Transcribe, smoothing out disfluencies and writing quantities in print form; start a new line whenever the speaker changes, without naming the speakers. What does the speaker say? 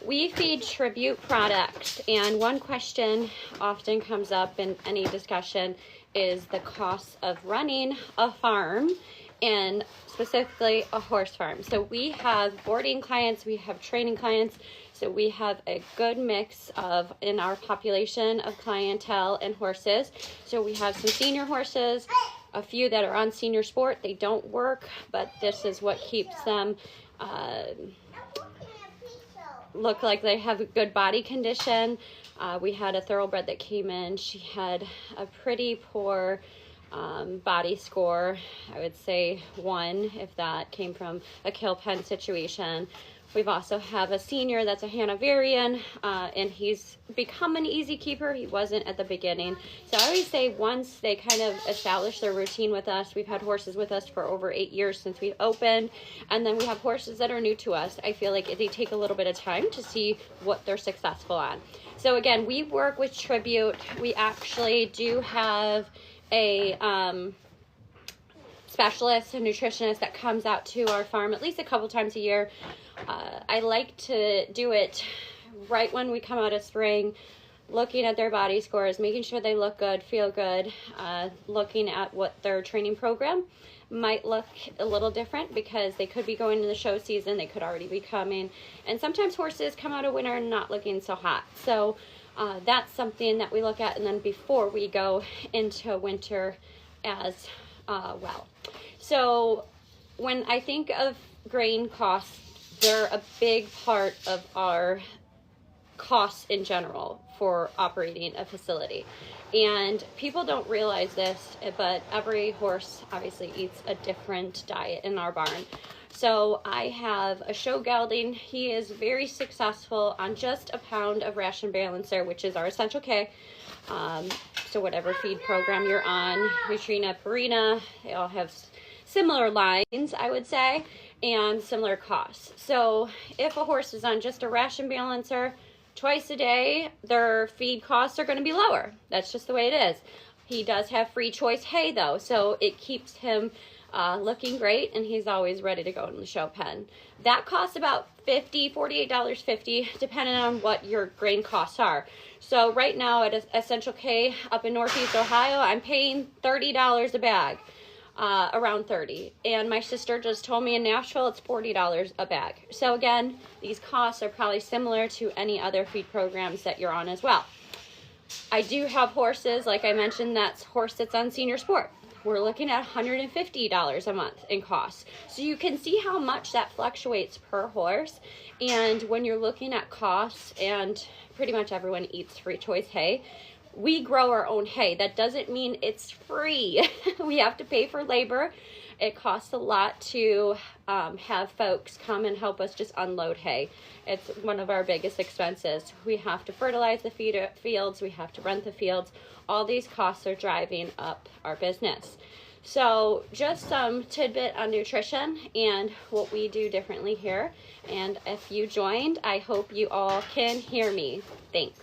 We feed Tribute products, and one question often comes up in any discussion is the cost of running a farm, and specifically a horse farm. So we have boarding clients, we have training clients, so we have a good mix of in our population of clientele and horses. So we have some senior horses, a few that are on senior sport. They don't work, but this is what keeps them look like they have a good body condition. We had a thoroughbred that came in. She had a pretty poor body score. I would say 1, if that came from a kill pen situation. We've also have a senior that's a Hanoverian, and he's become an easy keeper. He wasn't at the beginning. So I always say once they kind of establish their routine with us, we've had horses with us for over 8 years since we've opened, and then we have horses that are new to us. I feel like they take a little bit of time to see what they're successful on. So again, we work with Tribute. We actually do have a specialist, a nutritionist that comes out to our farm at least a couple times a year. I like to do it right when we come out of spring, looking at their body scores, making sure they look good, feel good, looking at what their training program might look a little different because they could be going into the show season, they could already be coming, and sometimes horses come out of winter and not looking so hot. So that's something that we look at, and then before we go into winter as well. So when I think of grain costs, they're a big part of our costs in general for operating a facility. And people don't realize this, but every horse obviously eats a different diet in our barn. So I have a show gelding. He is very successful on just a pound of ration balancer, which is our Essential K. So whatever feed program you're on, Nutrena, Purina, they all have similar lines, I would say, and similar costs. So if a horse is on just a ration balancer twice a day, their feed costs are going to be lower. That's just the way it is. He does have free choice hay though, so it keeps him looking great, and he's always ready to go in the show pen. That costs about $48.50, depending on what your grain costs are. So right now at Essential K up in Northeast Ohio, I'm paying $30 a bag, around 30. And my sister just told me in Nashville it's $40 a bag. So again, these costs are probably similar to any other feed programs that you're on as well. I do have horses, like I mentioned, that's horse that's on senior sport. We're looking at $150 a month in costs. So you can see how much that fluctuates per horse. And when you're looking at costs, and pretty much everyone eats free choice hay, we grow our own hay. That doesn't mean it's free. We have to pay for labor. It costs a lot to have folks come and help us just unload hay. It's one of our biggest expenses. We have to fertilize the fields. We have to rent the fields. All these costs are driving up our business. So just some tidbit on nutrition and what we do differently here. And if you joined, I hope you all can hear me. Thanks.